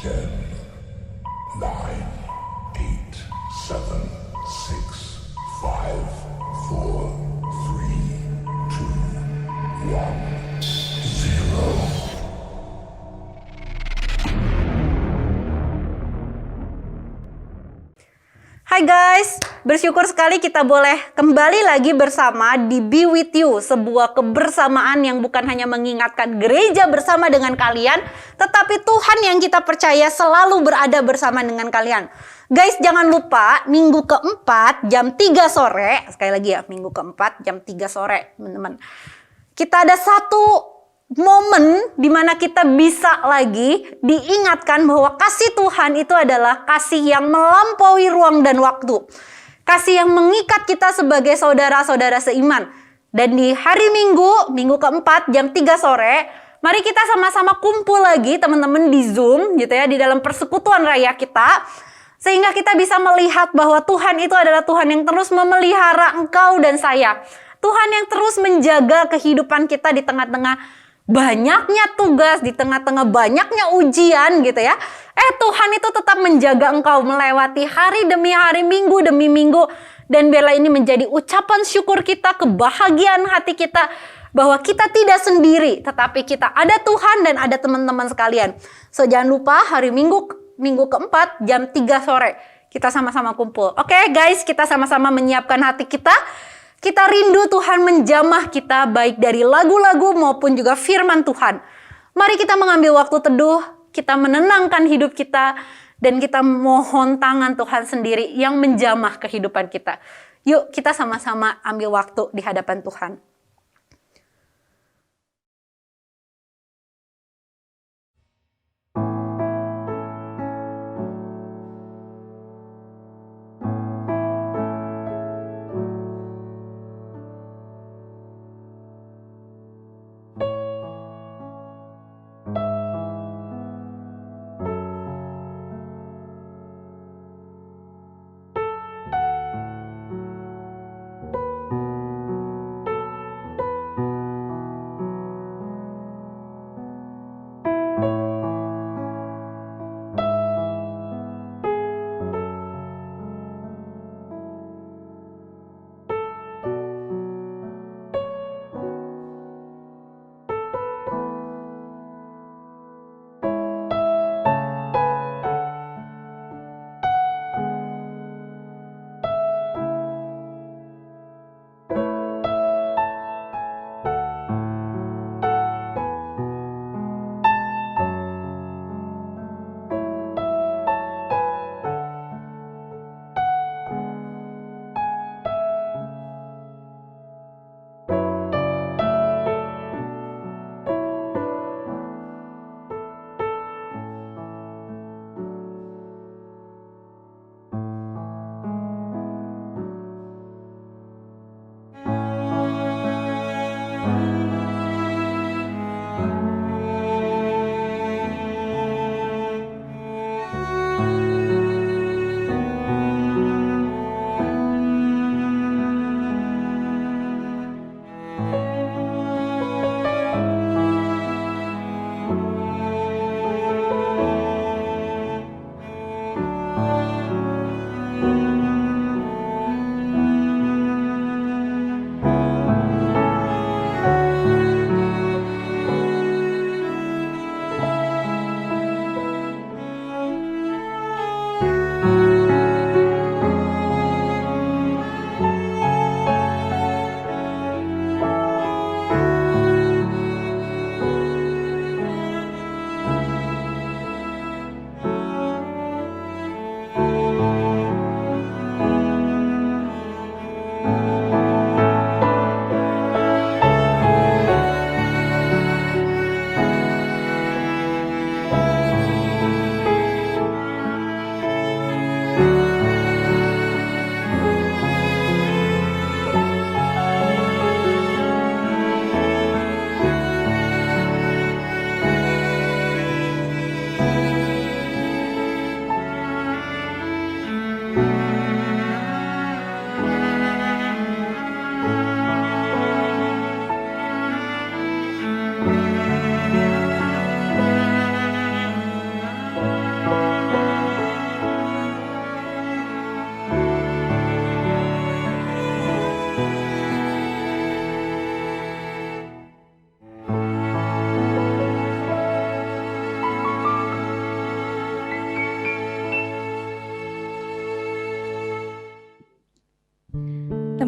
10, 9, 8, 7, 6, 5, 4, 3, 2, 1, 0. Hai guys, bersyukur sekali kita boleh kembali lagi bersama di Be With You, sebuah kebersamaan yang bukan hanya mengingatkan gereja bersama dengan kalian, tetapi Tuhan yang kita percaya selalu berada bersama dengan kalian. Guys, jangan lupa minggu keempat jam 3 sore, sekali lagi ya, minggu keempat jam 3 sore teman-teman. Kita ada satu momen di mana kita bisa lagi diingatkan bahwa kasih Tuhan itu adalah kasih yang melampaui ruang dan waktu. Kasih yang mengikat kita sebagai saudara-saudara seiman. Dan di hari Minggu keempat jam 3 sore, mari kita sama-sama kumpul lagi teman-teman di Zoom gitu ya, di dalam persekutuan raya kita. Sehingga kita bisa melihat bahwa Tuhan itu adalah Tuhan yang terus memelihara engkau dan saya. Tuhan yang terus menjaga kehidupan kita di tengah-tengah banyaknya tugas, di tengah-tengah banyaknya ujian gitu ya. Tuhan itu tetap menjaga engkau melewati hari demi hari, minggu demi minggu. Dan biarlah ini menjadi ucapan syukur kita, kebahagiaan hati kita, bahwa kita tidak sendiri, tetapi kita ada Tuhan dan ada teman-teman sekalian. So jangan lupa hari minggu keempat jam 3 sore kita sama-sama kumpul. Oke guys, kita sama-sama menyiapkan hati kita. Kita rindu Tuhan menjamah kita baik dari lagu-lagu maupun juga firman Tuhan. Mari kita mengambil waktu teduh, kita menenangkan hidup kita, dan kita mohon tangan Tuhan sendiri yang menjamah kehidupan kita. Yuk kita sama-sama ambil waktu di hadapan Tuhan.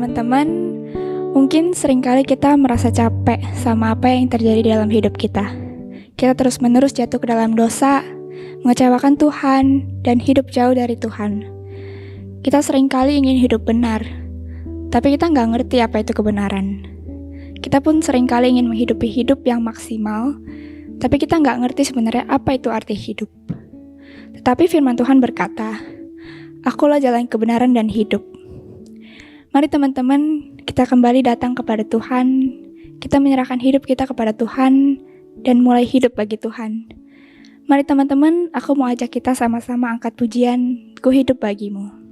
teman-teman, mungkin seringkali kita merasa capek sama apa yang terjadi dalam hidup kita. Kita terus-menerus jatuh ke dalam dosa, mengecewakan Tuhan, dan hidup jauh dari Tuhan. Kita seringkali ingin hidup benar, tapi kita nggak ngerti apa itu kebenaran. Kita pun seringkali ingin menghidupi hidup yang maksimal, tapi kita nggak ngerti sebenarnya apa itu arti hidup. Tetapi firman Tuhan berkata, "Akulah jalan kebenaran dan hidup." Mari teman-teman, kita kembali datang kepada Tuhan, kita menyerahkan hidup kita kepada Tuhan, dan mulai hidup bagi Tuhan. Mari teman-teman, aku mau ajak kita sama-sama angkat pujian, Ku Hidup Bagimu.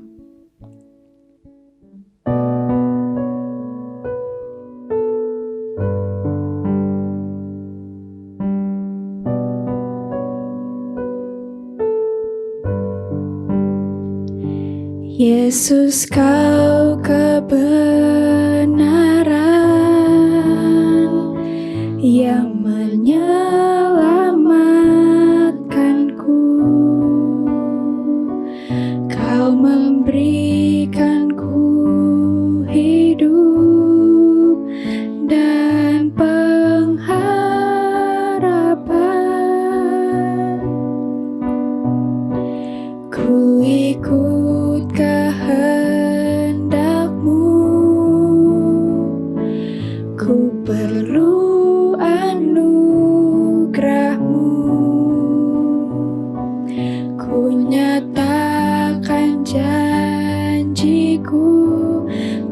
Yesus, Kau kebenaran yang menyelamatkanku. Kau memberikanku hidup dan pengharapan. Ku ikut kehendak-Mu, ku perlu anugerah-Mu. Ku nyatakan janjiku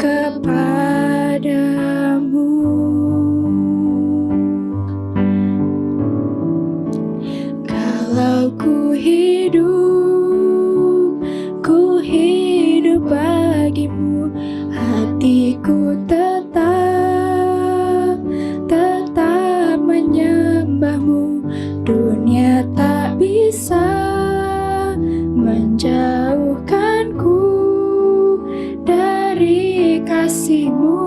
kepadamu. Kalau ku hidup bagimu, hatiku tetap menyembahmu. Dunia tak bisa menjauhkanku dari kasih-Mu.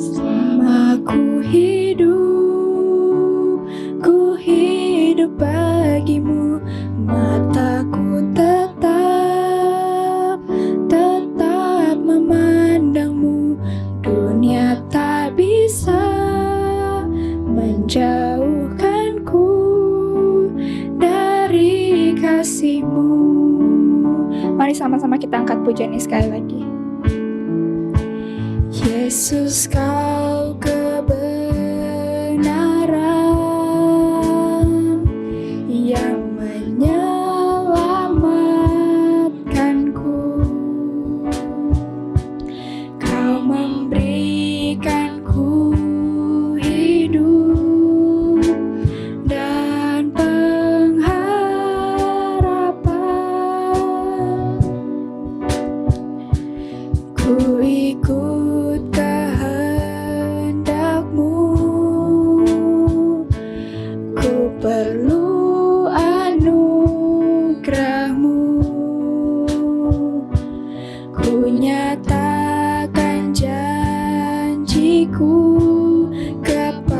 Selama ku hidup bagimu, mataku tetap memandangmu. Dunia tak bisa menjauhkanku dari kasih-Mu. Mari sama-sama kita angkat pujian ini sekali lagi. Yesus, Kau kebenaran yang menyelamatkanku. Kau memberikanku hidup dan pengharapan. Ku ikut kehendak-Mu, ku perlu anugerah-Mu. Ku nyatakan janjiku kepadamu.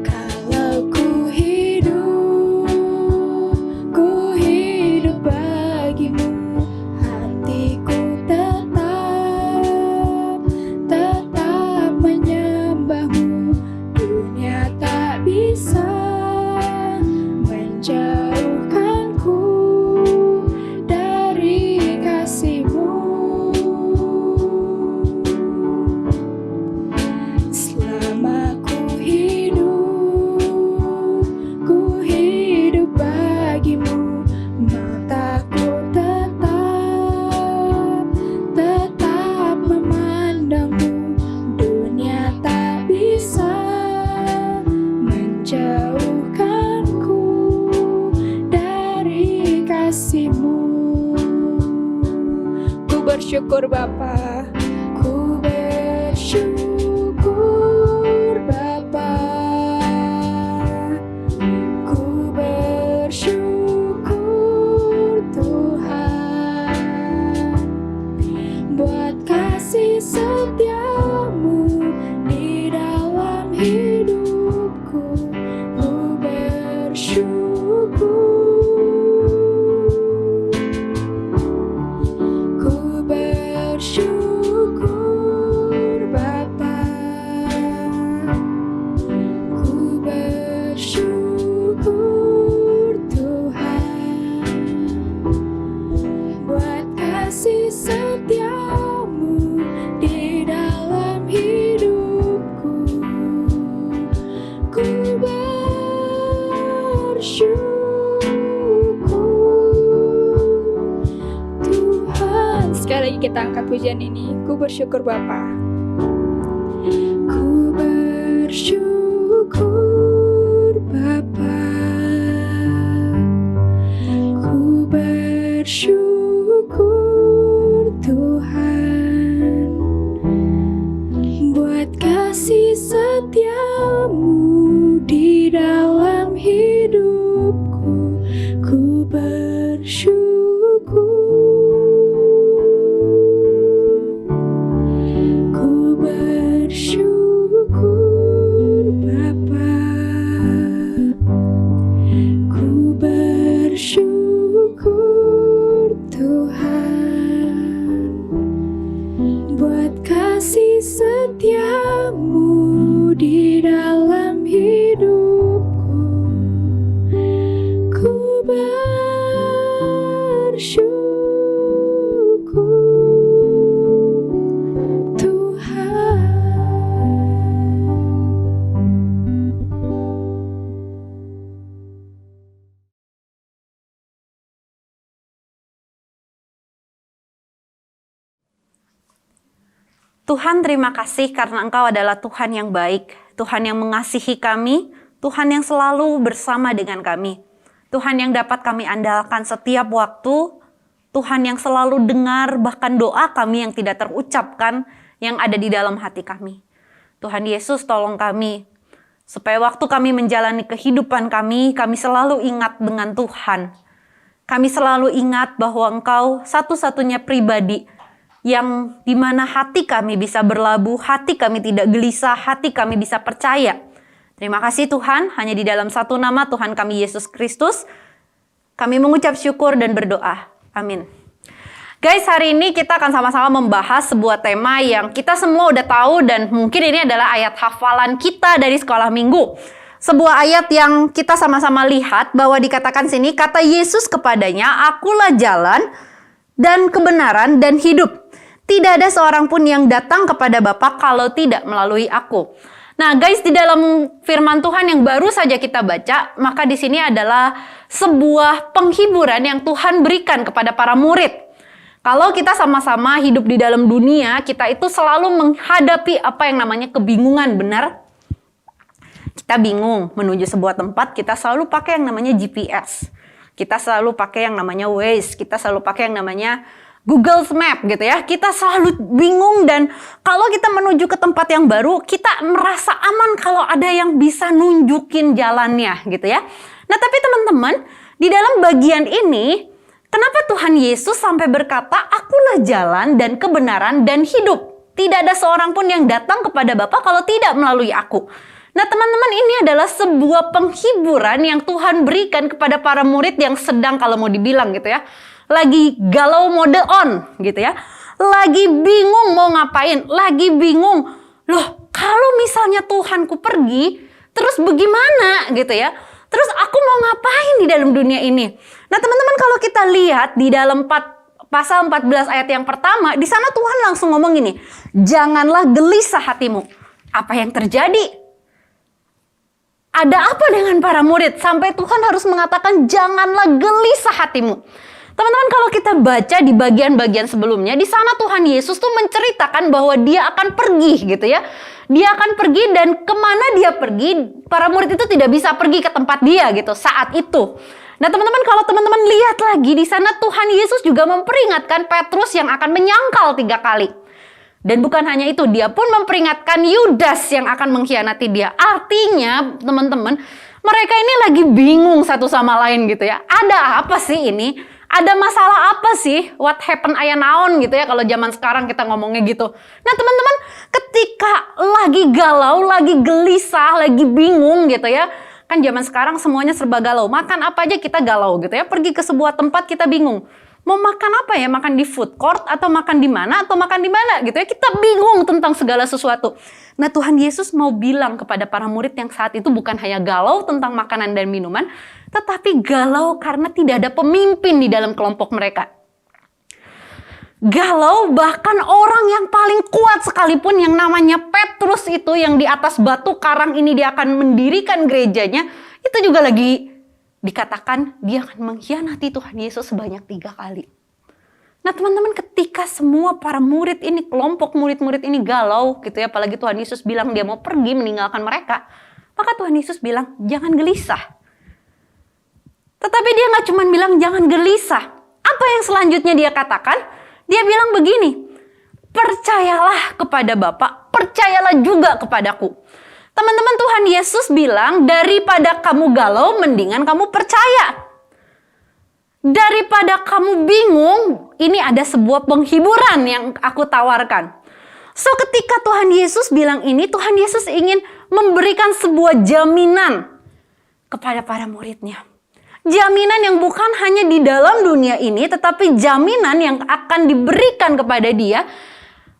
Kalau ku hidup bagimu, hatiku tetap menyembahmu. Dunia tak bisa menjauhkanku dari kasih-Mu. Selama ku hidup bagimu, mataku tetap memandangmu. Dunia tak bisa menjauhkanku dari kasih-Mu. Ku bersyukur Bapa, ku bersyukur Bapa, ku bersyukur Tuhan buat kasih setia-Mu di dalam hidupku. bersyukur Bapa, ku bersyukur Tuhan buat kasih setiamu di dalam hidupku. Ku bersyukur Tuhan. Sekali lagi kita angkat pujian ini. Ku bersyukur Bapa. Ku bersyukur Bapa. Ku bersyukur Tuhan buat kasih setiamu di dalam hidupku. Ku bersyukur. Ku bersyukur Bapa. Ku bersyukur Tuhan buat kasih setiamu di dalam hidupku. Ku bersyukur Tuhan. Tuhan, terima kasih karena Engkau adalah Tuhan yang baik, Tuhan yang mengasihi kami, Tuhan yang selalu bersama dengan kami, Tuhan yang dapat kami andalkan setiap waktu, Tuhan yang selalu dengar bahkan doa kami yang tidak terucapkan yang ada di dalam hati kami. Tuhan Yesus, tolong kami supaya waktu kami menjalani kehidupan kami selalu ingat dengan Tuhan. Kami selalu ingat bahwa Engkau satu-satunya pribadi yang dimana hati kami bisa berlabuh, hati kami tidak gelisah, hati kami bisa percaya. Terima kasih Tuhan, hanya di dalam satu nama Tuhan kami Yesus Kristus, kami mengucap syukur dan berdoa. Amin. Guys, hari ini kita akan sama-sama membahas sebuah tema yang kita semua udah tahu dan mungkin ini adalah ayat hafalan kita dari sekolah minggu. Sebuah ayat yang kita sama-sama lihat bahwa dikatakan sini, kata Yesus kepadanya, "Akulah jalan dan kebenaran dan hidup. Tidak ada seorang pun yang datang kepada Bapa kalau tidak melalui aku." Nah guys, di dalam firman Tuhan yang baru saja kita baca, maka di sini adalah sebuah penghiburan yang Tuhan berikan kepada para murid. Kalau kita sama-sama hidup di dalam dunia, kita itu selalu menghadapi apa yang namanya kebingungan, benar? Kita bingung menuju sebuah tempat, kita selalu pakai yang namanya GPS. Kita selalu pakai yang namanya Waze, kita selalu pakai yang namanya Google Map gitu ya. Kita selalu bingung dan kalau kita menuju ke tempat yang baru, kita merasa aman kalau ada yang bisa nunjukin jalannya gitu ya. Nah tapi teman-teman, di dalam bagian ini, kenapa Tuhan Yesus sampai berkata, "Akulah jalan dan kebenaran dan hidup. Tidak ada seorang pun yang datang kepada Bapa kalau tidak melalui aku." Nah teman-teman, ini adalah sebuah penghiburan yang Tuhan berikan kepada para murid yang sedang, kalau mau dibilang gitu ya, lagi galau mode on gitu ya. Lagi bingung mau ngapain, lagi bingung. Loh, kalau misalnya Tuhanku pergi, terus bagaimana gitu ya? Terus aku mau ngapain di dalam dunia ini? Nah teman-teman, kalau kita lihat di dalam pasal 14 ayat yang pertama, di sana Tuhan langsung ngomong gini, "Janganlah gelisah hatimu." Apa yang terjadi? Ada apa dengan para murid sampai Tuhan harus mengatakan janganlah gelisah hatimu? Teman-teman, kalau kita baca di bagian-bagian sebelumnya, di sana Tuhan Yesus tuh menceritakan bahwa dia akan pergi gitu ya. Dia akan pergi dan kemana dia pergi, para murid itu tidak bisa pergi ke tempat dia gitu saat itu. Nah teman-teman, kalau teman-teman lihat lagi di sana Tuhan Yesus juga memperingatkan Petrus yang akan menyangkal 3 kali. Dan bukan hanya itu, dia pun memperingatkan Yudas yang akan mengkhianati dia. Artinya teman-teman, mereka ini lagi bingung satu sama lain gitu ya. Ada apa sih ini? Ada masalah apa sih? What happened aya naon gitu ya, kalau zaman sekarang kita ngomongnya gitu. Nah teman-teman, ketika lagi galau, lagi gelisah, lagi bingung gitu ya. Kan zaman sekarang semuanya serba galau. Makan apa aja kita galau gitu ya. Pergi ke sebuah tempat kita bingung. Mau makan apa ya? Makan di food court atau makan di mana atau makan di mana gitu ya. Kita bingung tentang segala sesuatu. Nah, Tuhan Yesus mau bilang kepada para murid yang saat itu bukan hanya galau tentang makanan dan minuman, tetapi galau karena tidak ada pemimpin di dalam kelompok mereka. Galau bahkan orang yang paling kuat sekalipun yang namanya Petrus itu yang di atas batu karang ini dia akan mendirikan gerejanya, itu juga lagi dikatakan dia akan mengkhianati Tuhan Yesus sebanyak 3 kali. Nah teman-teman, ketika semua para murid ini, kelompok murid-murid ini galau gitu ya, apalagi Tuhan Yesus bilang dia mau pergi meninggalkan mereka, maka Tuhan Yesus bilang jangan gelisah. Tetapi dia gak cuma bilang jangan gelisah. Apa yang selanjutnya dia katakan? Dia bilang begini, percayalah kepada Bapa, percayalah juga kepadaku. Teman-teman, Tuhan Yesus bilang, daripada kamu galau, mendingan kamu percaya. Daripada kamu bingung, ini ada sebuah penghiburan yang aku tawarkan. So, ketika Tuhan Yesus bilang ini, Tuhan Yesus ingin memberikan sebuah jaminan kepada para muridnya. Jaminan yang bukan hanya di dalam dunia ini, tetapi jaminan yang akan diberikan kepada dia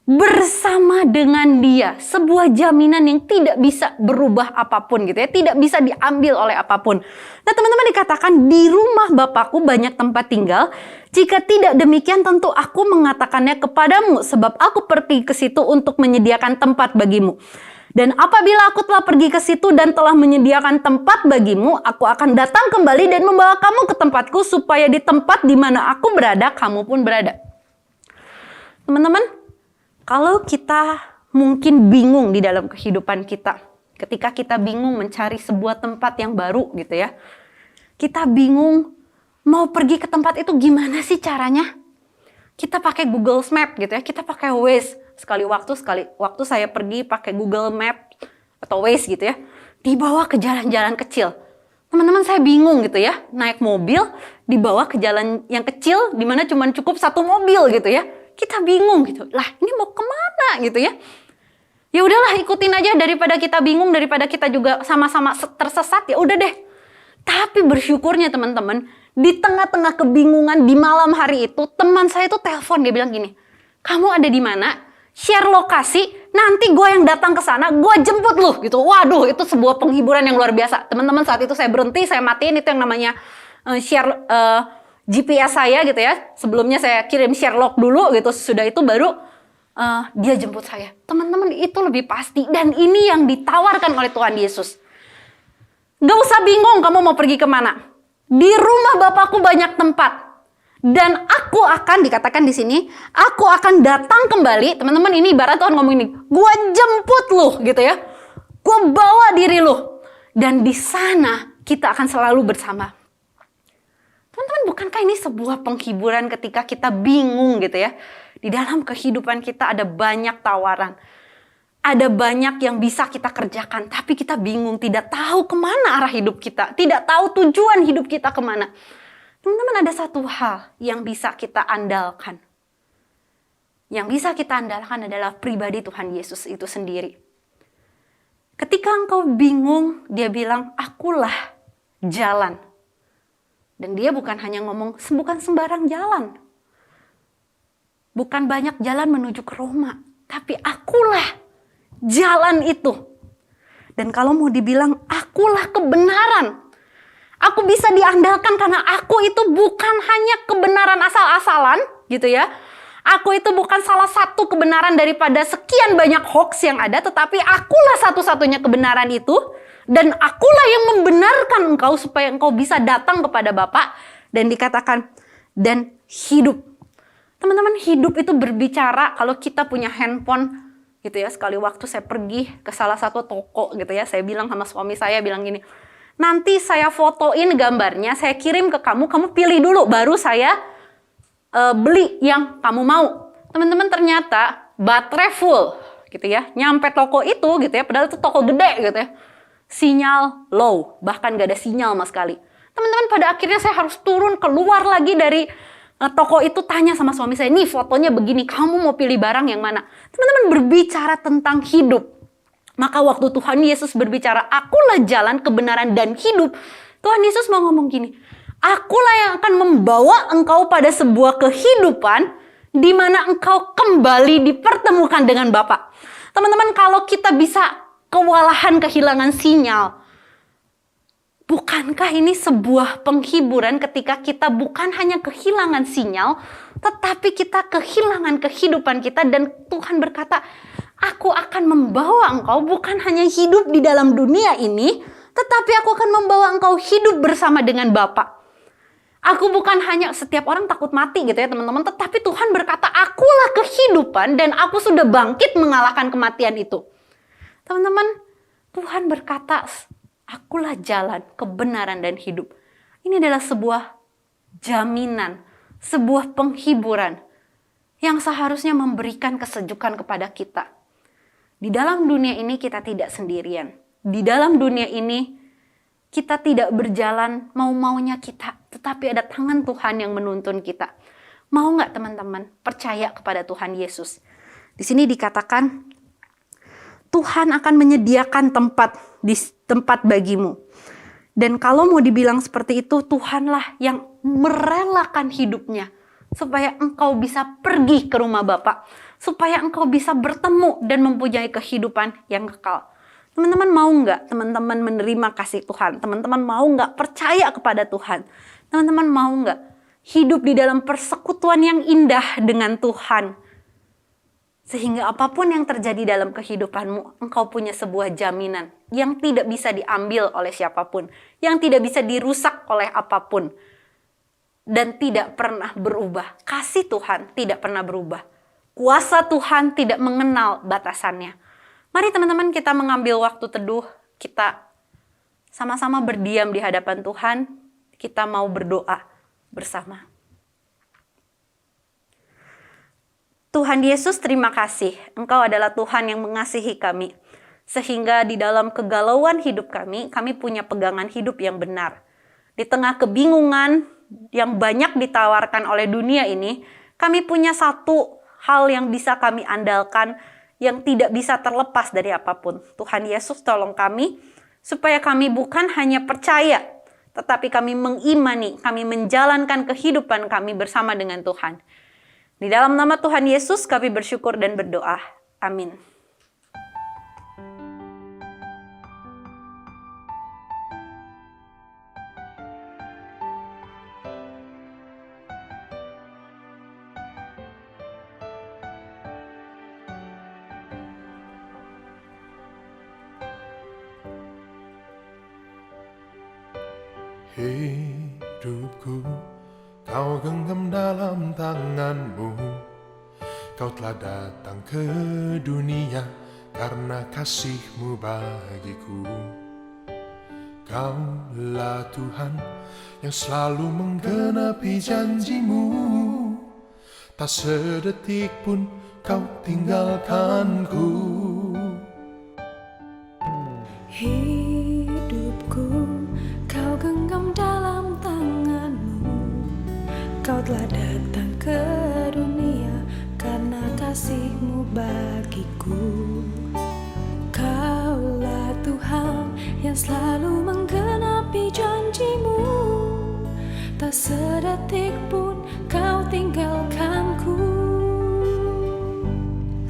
bersama dengan dia. Sebuah jaminan yang tidak bisa berubah apapun gitu ya. Tidak bisa diambil oleh apapun. Nah teman-teman, dikatakan di rumah Bapakku banyak tempat tinggal. Jika tidak demikian tentu aku mengatakannya kepadamu. Sebab aku pergi ke situ untuk menyediakan tempat bagimu. Dan apabila aku telah pergi ke situ dan telah menyediakan tempat bagimu, aku akan datang kembali dan membawa kamu ke tempatku. Supaya di tempat di mana aku berada, kamu pun berada. Teman-teman, kalau kita mungkin bingung di dalam kehidupan kita, ketika kita bingung mencari sebuah tempat yang baru gitu ya, kita bingung mau pergi ke tempat itu gimana sih caranya? Kita pakai Google Map gitu ya, kita pakai Waze. Sekali waktu saya pergi pakai Google Map atau Waze gitu ya, dibawa ke jalan-jalan kecil. Teman-teman, saya bingung gitu ya, naik mobil dibawa ke jalan yang kecil di mana cuma cukup 1 mobil gitu ya. Kita bingung gitu, lah ini mau kemana gitu ya. Ya udahlah, ikutin aja, daripada kita bingung, daripada kita juga sama-sama tersesat, ya udah deh. Tapi bersyukurnya teman-teman, di tengah-tengah kebingungan di malam hari itu, teman saya itu telepon, dia bilang gini, kamu ada di mana? Share lokasi, nanti gue yang datang ke sana, gue jemput lu gitu. Waduh, itu sebuah penghiburan yang luar biasa. Teman-teman, saat itu saya berhenti, saya matiin itu yang namanya share GPS saya gitu ya. Sebelumnya saya kirim share log dulu gitu. Sudah itu baru dia jemput saya. Teman-teman, itu lebih pasti. Dan ini yang ditawarkan oleh Tuhan Yesus. Gak usah bingung kamu mau pergi kemana. Di rumah Bapakku banyak tempat. Dan aku akan, dikatakan di sini, aku akan datang kembali. Teman-teman, ini ibarat Tuhan ngomong ini. Gua jemput lu gitu ya. Gua bawa diri lu. Dan di sana kita akan selalu bersama. Teman-teman, bukankah ini sebuah penghiburan ketika kita bingung gitu ya? Di dalam kehidupan kita ada banyak tawaran. Ada banyak yang bisa kita kerjakan. Tapi kita bingung, tidak tahu kemana arah hidup kita. Tidak tahu tujuan hidup kita kemana. Teman-teman, ada satu hal yang bisa kita andalkan. Yang bisa kita andalkan adalah pribadi Tuhan Yesus itu sendiri. Ketika engkau bingung, dia bilang, akulah jalan. Dan dia bukan hanya ngomong, bukan sembarang jalan. Bukan banyak jalan menuju ke Roma. Tapi akulah jalan itu. Dan kalau mau dibilang, akulah kebenaran. Aku bisa diandalkan karena aku itu bukan hanya kebenaran asal-asalan gitu ya. Aku itu bukan salah satu kebenaran daripada sekian banyak hoax yang ada. Tetapi akulah satu-satunya kebenaran itu. Dan akulah yang membenarkan engkau supaya engkau bisa datang kepada Bapa. Dan dikatakan, dan hidup. Teman-teman, hidup itu berbicara kalau kita punya handphone gitu ya. Sekali waktu saya pergi ke salah satu toko gitu ya. Saya bilang sama suami saya, bilang gini, nanti saya fotoin gambarnya, saya kirim ke kamu, kamu pilih dulu, baru saya beli yang kamu mau. Teman-teman, ternyata baterai full gitu ya. Nyampe toko itu gitu ya, padahal itu toko gede gitu ya. Sinyal low, bahkan gak ada sinyal sama sekali. Teman-teman, pada akhirnya saya harus turun keluar lagi dari toko itu, tanya sama suami saya, nih fotonya begini, kamu mau pilih barang yang mana? Teman-teman, berbicara tentang hidup. Maka waktu Tuhan Yesus berbicara, akulah jalan, kebenaran, dan hidup. Tuhan Yesus mau ngomong gini, Akulah yang akan membawa engkau pada sebuah kehidupan di mana engkau kembali dipertemukan dengan Bapa. Teman-teman, kalau kita bisa kewalahan kehilangan sinyal, bukankah ini sebuah penghiburan ketika kita bukan hanya kehilangan sinyal, tetapi kita kehilangan kehidupan kita dan Tuhan berkata, aku akan membawa engkau bukan hanya hidup di dalam dunia ini, tetapi aku akan membawa engkau hidup bersama dengan Bapa. Aku bukan hanya, setiap orang takut mati gitu ya teman-teman, tetapi Tuhan berkata, akulah kehidupan dan aku sudah bangkit mengalahkan kematian itu. Teman-teman, Tuhan berkata, akulah jalan, kebenaran, dan hidup. Ini adalah sebuah jaminan, sebuah penghiburan yang seharusnya memberikan kesejukan kepada kita. Di dalam dunia ini kita tidak sendirian. Di dalam dunia ini kita tidak berjalan mau-maunya kita, tetapi ada tangan Tuhan yang menuntun kita. Mau nggak teman-teman percaya kepada Tuhan Yesus? Di sini dikatakan, Tuhan akan menyediakan tempat bagimu. Dan kalau mau dibilang seperti itu, Tuhanlah yang merelakan hidupnya supaya engkau bisa pergi ke rumah Bapa, supaya engkau bisa bertemu dan mempunyai kehidupan yang kekal. Teman-teman mau nggak teman-teman menerima kasih Tuhan? Teman-teman mau nggak percaya kepada Tuhan? Teman-teman mau nggak hidup di dalam persekutuan yang indah dengan Tuhan? Sehingga apapun yang terjadi dalam kehidupanmu, engkau punya sebuah jaminan yang tidak bisa diambil oleh siapapun, yang tidak bisa dirusak oleh apapun, dan tidak pernah berubah. Kasih Tuhan tidak pernah berubah. Kuasa Tuhan tidak mengenal batasannya. Mari teman-teman kita mengambil waktu teduh, kita sama-sama berdiam di hadapan Tuhan, kita mau berdoa bersama. Tuhan Yesus, terima kasih. Engkau adalah Tuhan yang mengasihi kami. Sehingga di dalam kegalauan hidup kami punya pegangan hidup yang benar. Di tengah kebingungan yang banyak ditawarkan oleh dunia ini, kami punya satu hal yang bisa kami andalkan, yang tidak bisa terlepas dari apapun. Tuhan Yesus, tolong kami, supaya kami bukan hanya percaya, tetapi kami mengimani, kami menjalankan kehidupan kami bersama dengan Tuhan. Di dalam nama Tuhan Yesus, kami bersyukur dan berdoa. Amin. Hidupku kau genggam dalam tanganmu. Kau telah datang ke dunia karena kasih-Mu bagiku. Kaulah Tuhan yang selalu menggenapi janji-Mu. Tak sedetik pun kau tinggalkanku. Hidupku kau genggam dalam tanganmu. Kau telah datang ke dunia karena kasih-Mu bagiku. Kaulah Tuhan yang selalu menggenapi janji-Mu. Tak sedetik pun kau tinggalkanku.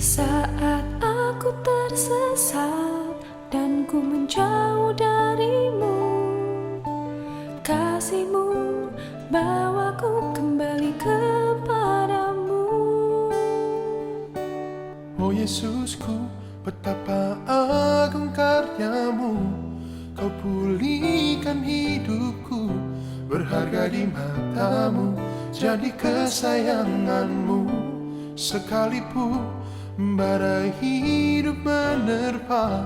Saat aku tersesat dan ku menjauh dari-Mu, kasih-Mu bawaku kembali kepadamu. Oh Yesusku, betapa agung karya-Mu. Kau pulihkan hidupku, berharga di mata-Mu, jadi kesayangan-Mu. Sekalipun badai hidup menerpa,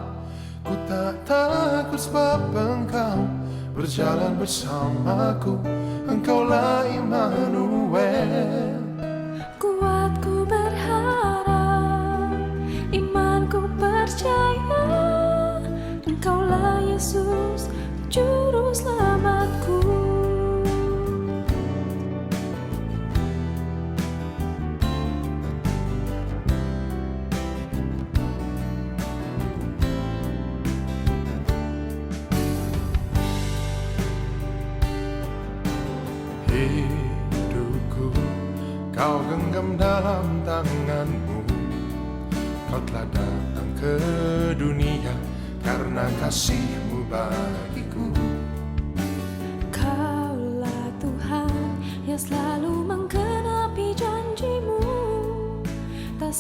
ku tak takut sebab Engkau berjalan bersamaku. Engkaulah Immanuel. Kuatku berharap, imanku percaya, Engkaulah Yesus, Juru Selamatku. Kau genggam dalam tanganmu. Kau telah datang ke dunia karena kasih-Mu bagiku. Kaulah Tuhan yang selalu menggenapi janji-Mu. Tak